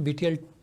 BTL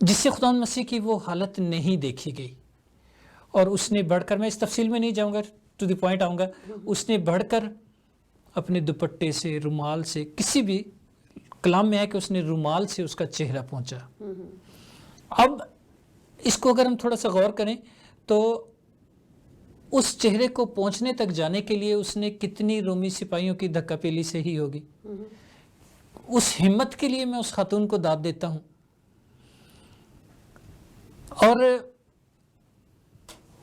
جس سے خدا مسیح کی وہ حالت نہیں دیکھی گئی، اور اس نے بڑھ کر، میں اس تفصیل میں نہیں جاؤں گا، ٹو دی پوائنٹ آؤں گا، اس نے بڑھ کر اپنے دوپٹے سے، رومال سے، کسی بھی کلام میں ہے کہ اس نے رومال سے اس کا چہرہ پہنچا۔ اب اس کو اگر ہم تھوڑا سا غور کریں تو اس چہرے کو پہنچنے تک جانے کے لیے اس نے کتنی رومی سپاہیوں کی دھکا پیلی سے ہی ہوگی۔ اس ہمت کے لیے میں اس خاتون کو داد دیتا ہوں، اور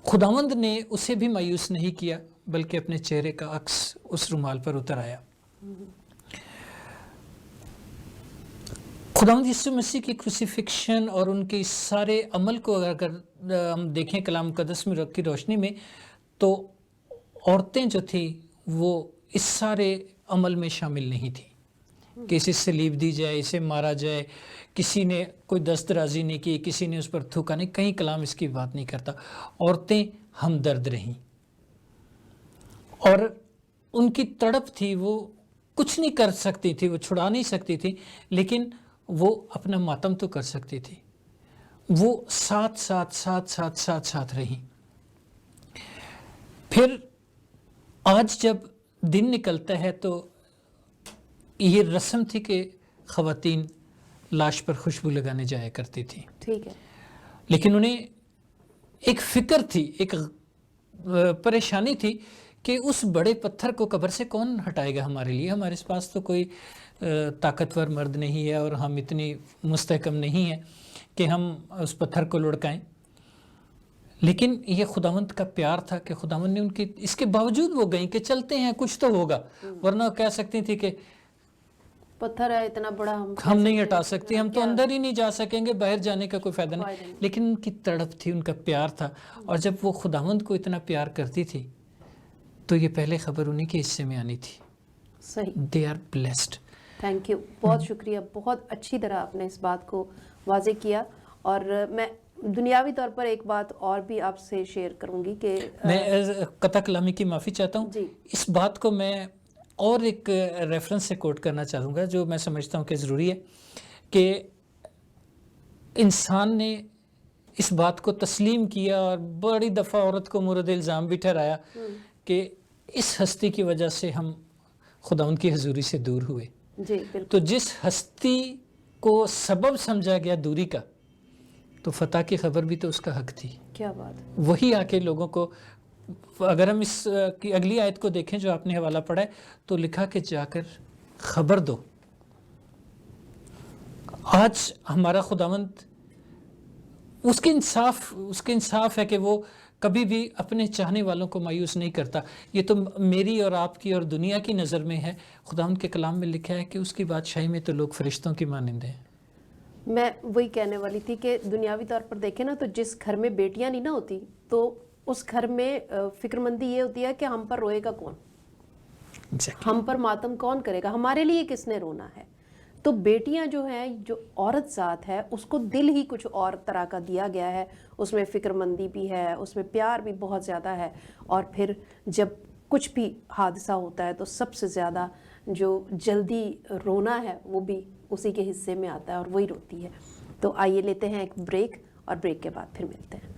خداوند نے اسے بھی مایوس نہیں کیا، بلکہ اپنے چہرے کا عکس اس رومال پر اتر آیا۔ خداوند یسوع مسیح کی کروسیفکشن اور ان کے سارے عمل کو اگر ہم دیکھیں کلام مقدس میں کی روشنی میں، تو عورتیں جو تھیں وہ اس سارے عمل میں شامل نہیں تھیں کہ اسے سلیب دی جائے، اسے مارا جائے، کسی نے کوئی دست درازی نہیں کی، کسی نے اس پر تھوکا نہیں، کہیں کلام اس کی بات نہیں کرتا۔ عورتیں ہمدرد رہیں، اور ان کی تڑپ تھی، وہ کچھ نہیں کر سکتی تھی، وہ چھڑا نہیں سکتی تھی، لیکن وہ اپنا ماتم تو کر سکتی تھی۔ وہ ساتھ رہیں۔ پھر آج جب دن نکلتا ہے تو یہ رسم تھی کہ خواتین لاش پر خوشبو لگانے جایا کرتی تھی، ٹھیک ہے، لیکن انہیں ایک فکر تھی، ایک پریشانی تھی کہ اس بڑے پتھر کو قبر سے کون ہٹائے گا ہمارے لیے؟ ہمارے پاس تو کوئی طاقتور مرد نہیں ہے، اور ہم اتنی مستحکم نہیں ہیں کہ ہم اس پتھر کو لڑکائیں۔ لیکن یہ خداوند کا پیار تھا کہ خداوند نے ان کی، اس کے باوجود وہ گئیں کہ چلتے ہیں، کچھ تو ہوگا، ورنہ وہ کہہ سکتی تھی کہ پتھر ہے اتنا بڑا، ہم نہیں ہٹا سکتے، ہم تو اندر ہی نہیں جا سکیں گے، باہر جانے کا کوئی فائدہ نہیں۔ لیکن ان کی تڑپ تھی، ان کا پیار تھا، اور جب وہ خداوند کو اتنا پیار کرتی تھی تو یہ پہلے خبر انہی کے حصے میں آنی تھی۔ صحیح، they are blessed. Thank you, بہت شکریہ، بہت اچھی طرح آپ نے اس بات کو واضح کیا۔ اور میں دنیاوی طور پر ایک بات اور بھی آپ سے شیئر کروں گی کہ میں قطع کلامی کی معافی چاہتا ہوں، جی، اس بات کو میں اور ایک ریفرنس سے کوٹ کرنا چاہوں گا جو میں سمجھتا ہوں کہ ضروری ہے، کہ انسان نے اس بات کو تسلیم کیا اور بڑی دفعہ عورت کو مورد الزام بھی ٹھہرایا کہ اس ہستی کی وجہ سے ہم خداوند کی حضوری سے دور ہوئے۔ جی بالکل، تو جس ہستی کو سبب سمجھا گیا دوری کا، تو فتح کی خبر بھی تو اس کا حق تھی۔ کیا بات ہے، وہی آ کے لوگوں کو، اگر ہم اس کی اگلی آیت کو دیکھیں جو آپ نے حوالہ پڑھا ہے، تو لکھا کہ جا کر خبر دو۔ آج ہمارا خداوند، اس کے انصاف ہے کہ وہ کبھی بھی اپنے چاہنے والوں کو مایوس نہیں کرتا۔ یہ تو میری اور آپ کی اور دنیا کی نظر میں ہے، خداوند کے کلام میں لکھا ہے کہ اس کی بادشاہی میں تو لوگ فرشتوں کی مانند ہیں۔ میں وہی کہنے والی تھی کہ دنیاوی طور پر دیکھیں نا، تو جس گھر میں بیٹیاں نہیں نہ ہوتی تو اس گھر میں فکر مندی یہ ہوتی ہے کہ ہم پر روئے گا کون، ہم پر ماتم کون کرے گا، ہمارے لیے کس نے رونا ہے۔ تو بیٹیاں جو ہیں، جو عورت ذات ہے، اس کو دل ہی کچھ اور طرح کا دیا گیا ہے، اس میں فکر مندی بھی ہے، اس میں پیار بھی بہت زیادہ ہے، اور پھر جب کچھ بھی حادثہ ہوتا ہے تو سب سے زیادہ جو جلدی رونا ہے وہ بھی اسی کے حصے میں آتا ہے اور وہی روتی ہے۔ تو آئیے لیتے ہیں ایک بریک، اور بریک کے بعد پھر ملتے ہیں۔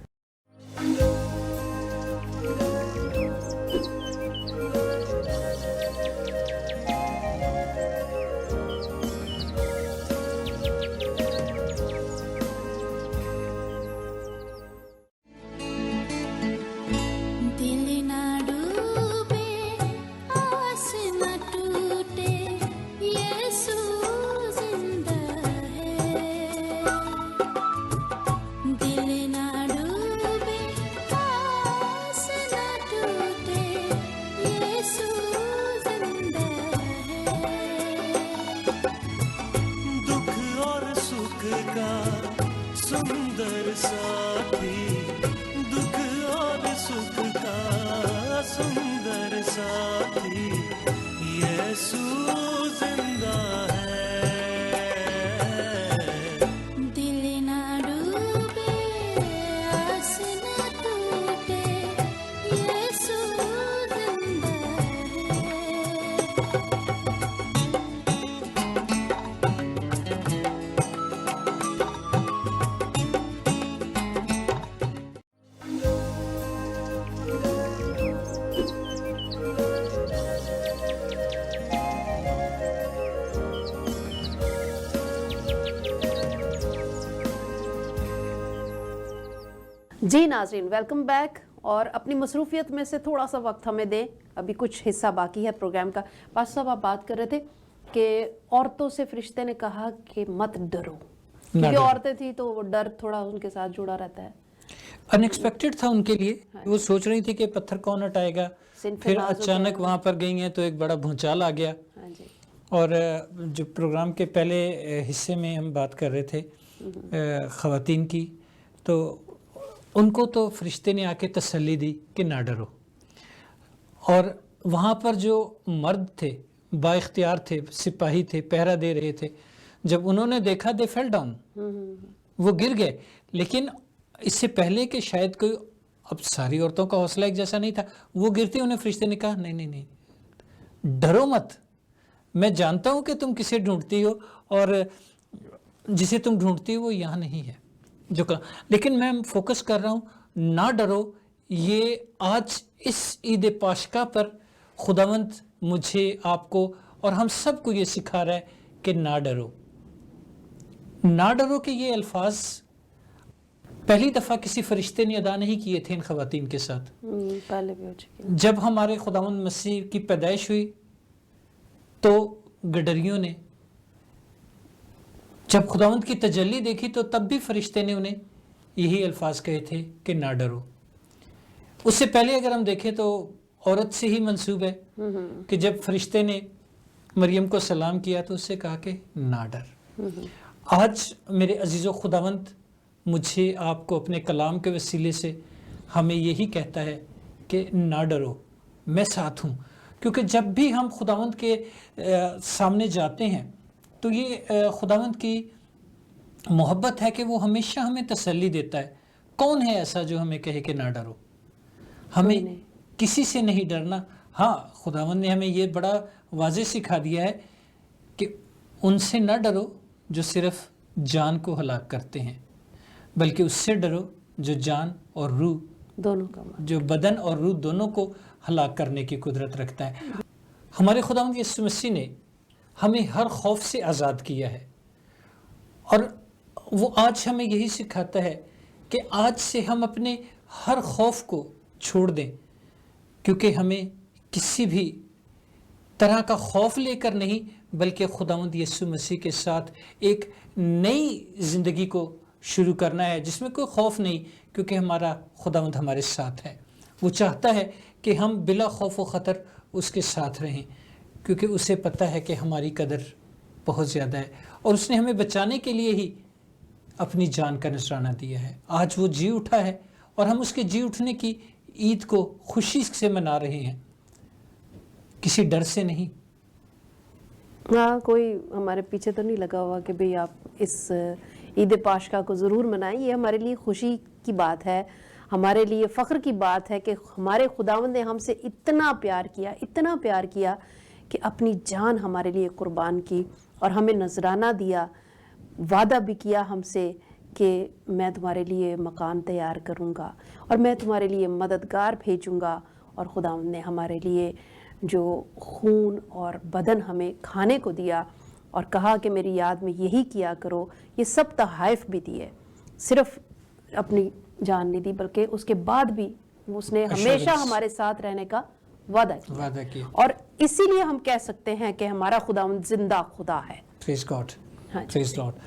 جی ناظرین ویلکم بیک، اور اپنی مصروفیت میں سے تھوڑا سا وقت ہمیں دیں، ابھی کچھ حصہ باقی ہے پروگرام کا۔ پاسٹر صاحب آپ بات کر رہے تھے کہ عورتوں سے فرشتے نے کہا کہ مت ڈرو، کیونکہ عورتیں تھیں تو وہ ڈر تھوڑا ان کے ساتھ جڑا رہتا ہے، ان ایکسپیکٹڈ تھا ان کے لیے۔ وہ سوچ رہی تھی کہ پتھر کون ہٹائے گا، پھر اچانک وہاں پر گئی ہیں تو ایک بڑا بھونچال آ گیا۔ اور جو پروگرام کے پہلے حصے میں ہم بات کر رہے تھے خواتین کی، تو ان کو تو فرشتے نے آ کے تسلی دی کہ نہ ڈرو، اور وہاں پر جو مرد تھے با اختیار تھے، سپاہی تھے، پہرا دے رہے تھے، جب انہوں نے دیکھا دے فیل ڈاؤن، وہ گر گئے۔ لیکن اس سے پہلے کہ شاید کوئی، اب ساری عورتوں کا حوصلہ ایک جیسا نہیں تھا، وہ گرتی انہیں فرشتے نے کہا نہیں نہیں نہیں ڈرو مت، میں جانتا ہوں کہ تم کسے ڈھونڈتی ہو، اور جسے تم ڈھونڈتی ہو وہ یہاں نہیں ہے جو لیکن میں فوکس کر رہا ہوں نہ ڈرو۔ یہ آج اس عید پاشکا پر خداوند مجھے، آپ کو اور ہم سب کو یہ سکھا رہا ہے کہ نہ ڈرو، نہ ڈرو، کہ یہ الفاظ پہلی دفعہ کسی فرشتے نے ادا نہیں کیے تھے ان خواتین کے ساتھ، پہلے بھی ہو چکے۔ جب ہمارے خداوند مسیح کی پیدائش ہوئی تو گڈریوں نے جب خداوند کی تجلی دیکھی تو تب بھی فرشتے نے انہیں یہی الفاظ کہے تھے کہ نہ ڈرو۔ اس سے پہلے اگر ہم دیکھیں تو عورت سے ہی منسوب ہے کہ جب فرشتے نے مریم کو سلام کیا تو اس سے کہا کہ نہ ڈر۔ آج میرے عزیز و خداوند مجھے، آپ کو اپنے کلام کے وسیلے سے ہمیں یہی کہتا ہے کہ نہ ڈرو، میں ساتھ ہوں۔ کیونکہ جب بھی ہم خداوند کے سامنے جاتے ہیں تو یہ خداوند کی محبت ہے کہ وہ ہمیشہ ہمیں تسلی دیتا ہے۔ کون ہے ایسا جو ہمیں کہے کہ نہ ڈرو؟ ہمیں کسی سے نہیں ڈرنا۔ ہاں، خداوند نے ہمیں یہ بڑا واضح سکھا دیا ہے کہ ان سے نہ ڈرو جو صرف جان کو ہلاک کرتے ہیں، بلکہ اس سے ڈرو جو جان اور روح دونوں کا، جو بدن اور روح دونوں کو ہلاک کرنے کی قدرت رکھتا ہے۔ ہمارے خداوند یسوع مسیح نے ہمیں ہر خوف سے آزاد کیا ہے، اور وہ آج ہمیں یہی سکھاتا ہے کہ آج سے ہم اپنے ہر خوف کو چھوڑ دیں، کیونکہ ہمیں کسی بھی طرح کا خوف لے کر نہیں، بلکہ خداوند یسوع مسیح کے ساتھ ایک نئی زندگی کو شروع کرنا ہے جس میں کوئی خوف نہیں، کیونکہ ہمارا خداوند ہمارے ساتھ ہے۔ وہ چاہتا ہے کہ ہم بلا خوف و خطر اس کے ساتھ رہیں، کیونکہ اسے پتہ ہے کہ ہماری قدر بہت زیادہ ہے، اور اس نے ہمیں بچانے کے لیے ہی اپنی جان کا نذرانہ دیا ہے۔ آج وہ جی اٹھا ہے اور ہم اس کے جی اٹھنے کی عید کو خوشی سے منا رہے ہیں، کسی ڈر سے نہیں۔ ہاں، کوئی ہمارے پیچھے تو نہیں لگا ہوا کہ بھئی آپ اس عید پاشکا کو ضرور منائیں۔ یہ ہمارے لیے خوشی کی بات ہے، ہمارے لیے فخر کی بات ہے کہ ہمارے خداوند نے ہم سے اتنا پیار کیا کہ اپنی جان ہمارے لیے قربان کی، اور ہمیں نذرانہ دیا، وعدہ بھی کیا ہم سے کہ میں تمہارے لیے مکان تیار کروں گا اور میں تمہارے لیے مددگار بھیجوں گا۔ اور خداوند نے ہمارے لیے جو خون اور بدن ہمیں کھانے کو دیا اور کہا کہ میری یاد میں یہی کیا کرو، یہ سب تحائف بھی دیے، صرف اپنی جان نہیں دی بلکہ اس کے بعد بھی اس نے ہمیشہ ہمارے ساتھ رہنے کا وعدہ کیا، اور اسی لیے ہم کہہ سکتے ہیں کہ ہمارا خداوند زندہ خدا ہے۔ پریز گاڈ، پریز لاڈ۔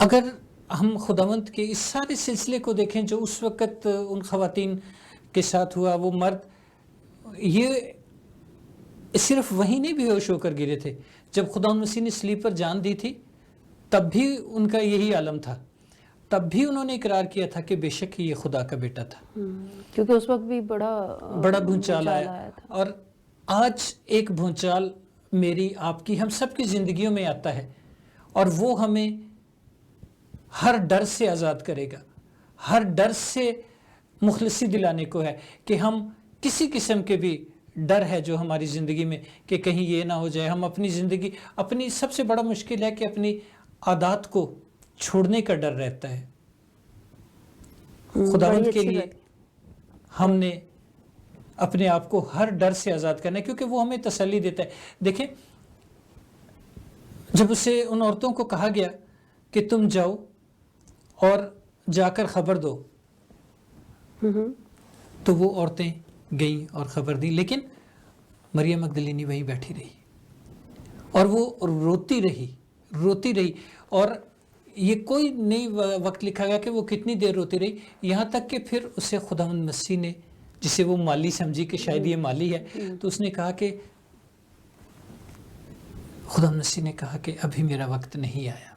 اگر ہم خداوند کے اس سارے سلسلے کو دیکھیں جو اس وقت ان خواتین کے ساتھ ہوا، وہ مرد یہ صرف وہیں نہیں بے ہوش ہو کر گرے تھے، جب خداوند مسیح نے صلیب پر جان دی تھی تب بھی ان کا یہی عالم تھا، تب بھی انہوں نے اقرار کیا تھا کہ بے شک یہ خدا کا بیٹا تھا، کیونکہ اس وقت بھی بڑا بھونچال آیا تھا۔ اور آج ایک بھونچال میری، آپ کی، ہم سب کی زندگیوں میں آتا ہے، اور وہ ہمیں ہر ڈر سے آزاد کرے گا، ہر ڈر سے مخلصی دلانے کو ہے کہ ہم کسی قسم کے بھی ڈر ہے جو ہماری زندگی میں کہ کہیں یہ نہ ہو جائے، ہم اپنی زندگی، اپنی سب سے بڑا مشکل ہے کہ اپنی عادات کو چھوڑنے کا ڈر رہتا ہے۔ خداوند کے لیے ہم نے اپنے آپ کو ہر ڈر سے آزاد کرنا ہے، کیونکہ وہ ہمیں تسلی دیتا ہے۔ دیکھیں، جب اسے ان عورتوں کو کہا گیا کہ تم جاؤ اور جا کر خبر دو. تو وہ عورتیں گئیں اور خبر دی, لیکن مریم مگدلینی وہیں بیٹھی رہی اور وہ روتی رہی. اور یہ کوئی نہیں وقت لکھا گیا کہ وہ کتنی دیر روتی رہی, یہاں تک کہ پھر اسے خداوند مسیح نے, جسے وہ مالی سمجھی کہ شاید یہ مالی ہے, تو اس نے کہا کہ خداوند مسیح نے کہا کہ ابھی میرا وقت نہیں آیا.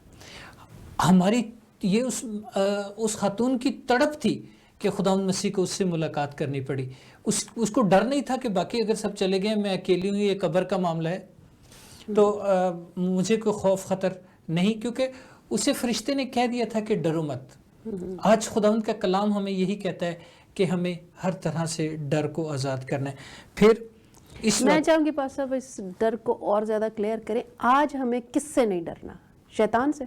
ہماری یہ اس خاتون کی تڑپ تھی کہ خداوند مسیح کو اس سے ملاقات کرنی پڑی. اس کو ڈر نہیں تھا کہ باقی اگر سب چلے گئے, میں اکیلی ہوں, یہ قبر کا معاملہ ہے, تو مجھے کوئی خوف خطر نہیں, کیونکہ اسے فرشتے نے کہہ دیا تھا کہ ڈرو مت. آج خداوند کا کلام ہمیں یہی کہتا ہے کہ ہمیں ہر طرح سے ڈر کو آزاد کرنا ہے. پھر میں چاہوں گی پاس صاحب اس ڈر کو اور زیادہ کلیئر کریں. آج ہمیں کس سے نہیں ڈرنا؟ شیطان سے؟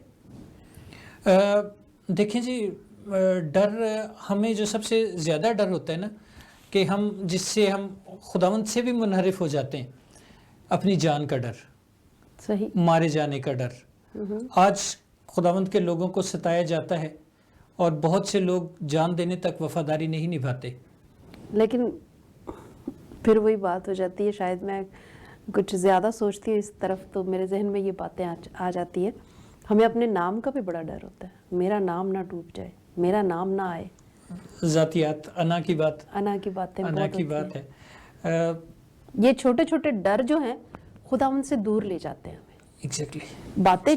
دیکھیں جی, ڈر ہمیں جو سب سے زیادہ ڈر ہوتا ہے نا, کہ ہم جس سے ہم خداوند سے بھی منحرف ہو جاتے ہیں, اپنی جان کا ڈر, صحیح, مارے جانے کا ڈر. آج خداوند کے لوگوں کو ستایا جاتا ہے اور بہت سے لوگ جان دینے تک وفاداری نہیں نبھاتے. لیکن پھر وہی بات ہو جاتی ہے, شاید میں کچھ زیادہ سوچتی ہوں اس طرف, تو میرے ذہن میں یہ باتیں آ جاتی ہیں. ہمیں اپنے نام کا بھی بڑا ڈر ہوتا ہے, میرا نام نہ ڈوب جائے, میرا نام نہ آئے. ذاتیات, انا کی بات ہے. یہ چھوٹے چھوٹے ڈر جو ہیں خداوند سے دور لے جاتے ہیں ہمیں. ایگزیکٹلی. باتیں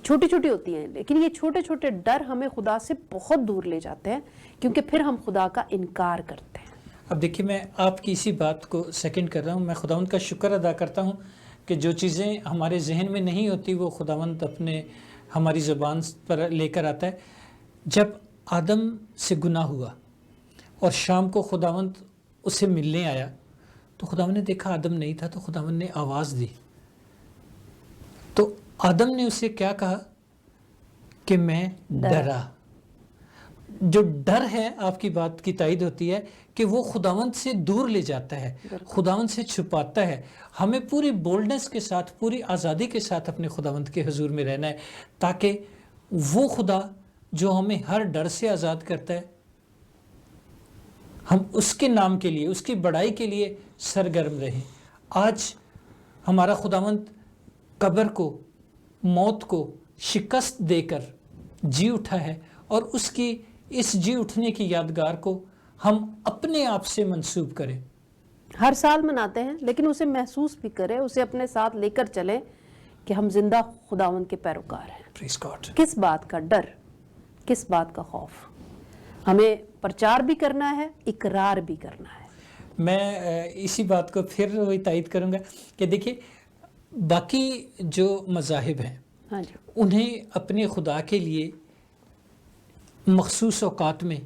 چھوٹی چھوٹی ہوتی ہیں, لیکن یہ چھوٹے چھوٹے ڈر ہمیں خدا سے بہت دور لے جاتے ہیں, کیونکہ پھر ہم خدا کا انکار کرتے ہیں. اب دیکھیے, میں آپ کی اسی بات کو سیکنڈ کر رہا ہوں. میں خداوند کا شکر ادا کرتا ہوں کہ جو چیزیں ہمارے ذہن میں نہیں ہوتی وہ خداوند ہماری زبان پر لے کر آتا ہے. جب آدم سے گناہ ہوا اور شام کو خداوند اسے ملنے آیا, تو خداوند نے دیکھا آدم نہیں تھا, تو خداوند نے آواز دی. تو آدم نے اسے کیا کہا کہ میں ڈرا. جو ڈر ہے, آپ کی بات کی تائید ہوتی ہے کہ وہ خداوند سے دور لے جاتا ہے, خداوند سے چھپاتا ہے. ہمیں پوری بولڈنس کے ساتھ, پوری آزادی کے ساتھ اپنے خداوند کے حضور میں رہنا ہے, تاکہ وہ خدا جو ہمیں ہر ڈر سے آزاد کرتا ہے, ہم اس کے نام کے لیے, اس کی بڑائی کے لیے سرگرم رہیں. آج ہمارا خداوند قبر کو, موت کو شکست دے کر جی اٹھا ہے, اور اس کی اس جی اٹھنے کی یادگار کو ہم اپنے آپ سے منسوب کریں. ہر سال مناتے ہیں, لیکن اسے محسوس بھی کریں, اسے اپنے ساتھ لے کر چلیں کہ ہم زندہ خداوند کے پیروکار ہیں. Praise God. کس بات کا ڈر, کس بات کا خوف؟ ہمیں پرچار بھی کرنا ہے, اقرار بھی کرنا ہے. میں اسی بات کو پھر وہی تائید کروں گا کہ دیکھیے, باقی جو مذاہب ہیں, ہاں جی, انہیں اپنے خدا کے لیے مخصوص اوقات میں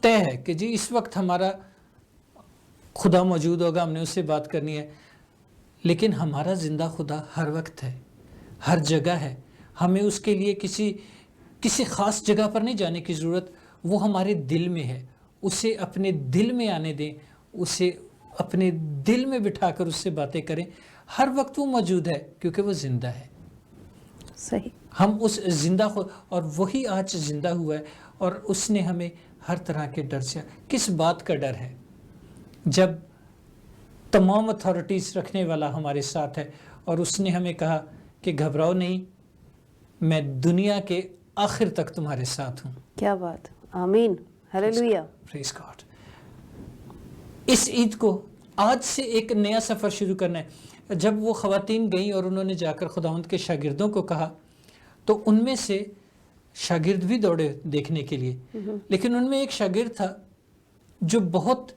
طے ہے کہ جی اس وقت ہمارا خدا موجود ہوگا, ہم نے اس سے بات کرنی ہے. لیکن ہمارا زندہ خدا ہر وقت ہے, ہر جگہ ہے. ہمیں اس کے لیے کسی خاص جگہ پر نہیں جانے کی ضرورت, وہ ہمارے دل میں ہے. اسے اپنے دل میں آنے دیں, اسے اپنے دل میں بٹھا کر اس سے باتیں کریں. ہر وقت وہ موجود ہے کیونکہ وہ زندہ ہے. صحیح. ہم اس زندہ اور وہی آج زندہ ہوا ہے, اور اس نے ہمیں ہر طرح کے ڈر سے. کس بات کا ڈر ہے؟ جب تمام اتھارٹیز رکھنے والا ہمارے ساتھ ہے, اور اس نے ہمیں کہا کہ گھبراؤ نہیں, میں دنیا کے آخر تک تمہارے ساتھ ہوں. کیا بات, آمین, ہلیلویا. پریز گاڈ. اس عید کو آج سے ایک نیا سفر شروع کرنا ہے. جب وہ خواتین گئیں اور انہوں نے جا کر خداوند کے شاگردوں کو کہا, تو ان میں سے شاگرد بھی دوڑے دیکھنے کے لیے, لیکن ان میں ایک شاگرد تھا جو بہت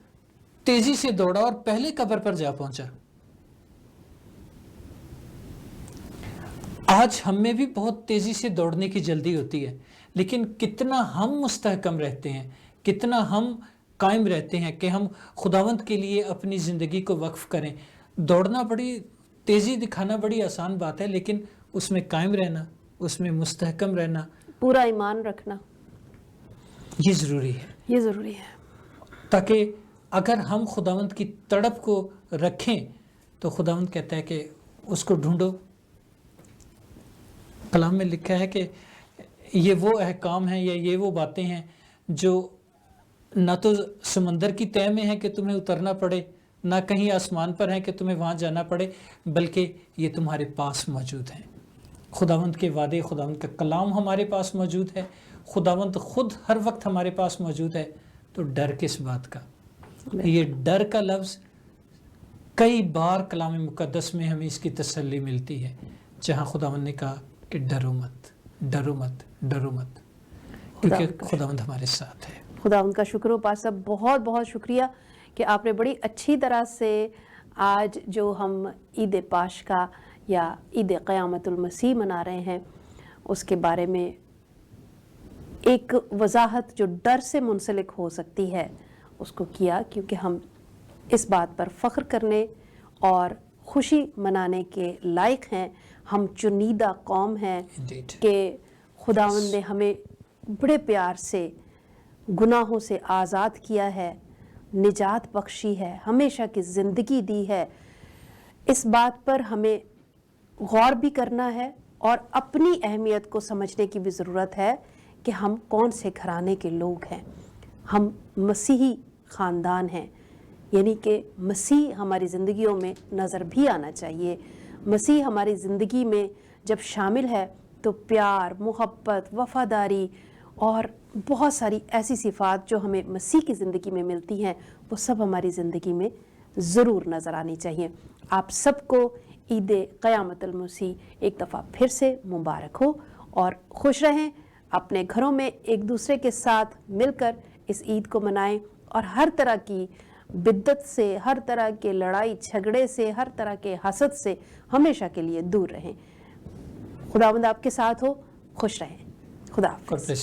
تیزی سے دوڑا اور پہلے قبر پر جا پہنچا. آج ہم میں بھی بہت تیزی سے دوڑنے کی جلدی ہوتی ہے, لیکن کتنا ہم مستحکم رہتے ہیں, کتنا ہم قائم رہتے ہیں کہ ہم خداوند کے لیے اپنی زندگی کو وقف کریں. دوڑنا بڑی تیزی دکھانا بڑی آسان بات ہے, لیکن اس میں قائم رہنا, اس میں مستحکم رہنا, پورا ایمان رکھنا, یہ ضروری ہے. یہ ضروری ہے, تاکہ اگر ہم خداوند کی تڑپ کو رکھیں تو خداوند کہتا ہے کہ اس کو ڈھونڈو. کلام میں لکھا ہے کہ یہ وہ احکام ہیں یا یہ وہ باتیں ہیں جو نہ تو سمندر کی تہہ میں ہے کہ تمہیں اترنا پڑے، نہ کہیں آسمان پر ہے کہ تمہیں وہاں جانا پڑے، بلکہ یہ تمہارے پاس موجود ہیں۔ خداوند کے وعدے، خداوند کا کلام ہمارے پاس موجود ہے، خداوند خود ہر وقت ہمارے پاس موجود ہے، تو ڈر کس بات کا؟ یہ ڈر کا لفظ کئی بار کلام مقدس میں ہمیں اس کی تسلی ملتی ہے، جہاں خداوند نے کہا کہ ڈرو مت، ڈرو مت، ڈرو مت، کیونکہ خداوند ہمارے ساتھ ہے۔ خداوند کا شکر ہو پاس صاحب، بہت بہت شکریہ کہ آپ نے بڑی اچھی طرح سے آج جو ہم عید پاشکا یا عید قیامت المسیح منا رہے ہیں اس کے بارے میں ایک وضاحت جو ڈر سے منسلک ہو سکتی ہے اس کو کیا، کیونکہ ہم اس بات پر فخر کرنے اور خوشی منانے کے لائق ہیں۔ ہم چنیدہ قوم ہیں کہ خداوند نے ہمیں بڑے پیار سے گناہوں سے آزاد کیا ہے، نجات بخشی ہے، ہمیشہ کی زندگی دی ہے۔ اس بات پر ہمیں غور بھی کرنا ہے اور اپنی اہمیت کو سمجھنے کی بھی ضرورت ہے کہ ہم کون سے گھرانے کے لوگ ہیں۔ ہم مسیحی خاندان ہیں، یعنی کہ مسیح ہماری زندگیوں میں نظر بھی آنا چاہیے۔ مسیح ہماری زندگی میں جب شامل ہے تو پیار، محبت، وفاداری اور بہت ساری ایسی صفات جو ہمیں مسیح کی زندگی میں ملتی ہیں وہ سب ہماری زندگی میں ضرور نظر آنی چاہیے۔ آپ سب کو عید قیامت المسیح ایک دفعہ پھر سے مبارک ہو اور خوش رہیں، اپنے گھروں میں ایک دوسرے کے ساتھ مل کر اس عید کو منائیں اور ہر طرح کی بدعت سے، ہر طرح کے لڑائی جھگڑے سے، ہر طرح کے حسد سے ہمیشہ کے لیے دور رہیں۔ خداوند آپ کے ساتھ ہو، خوش رہیں۔ خدا حافظ۔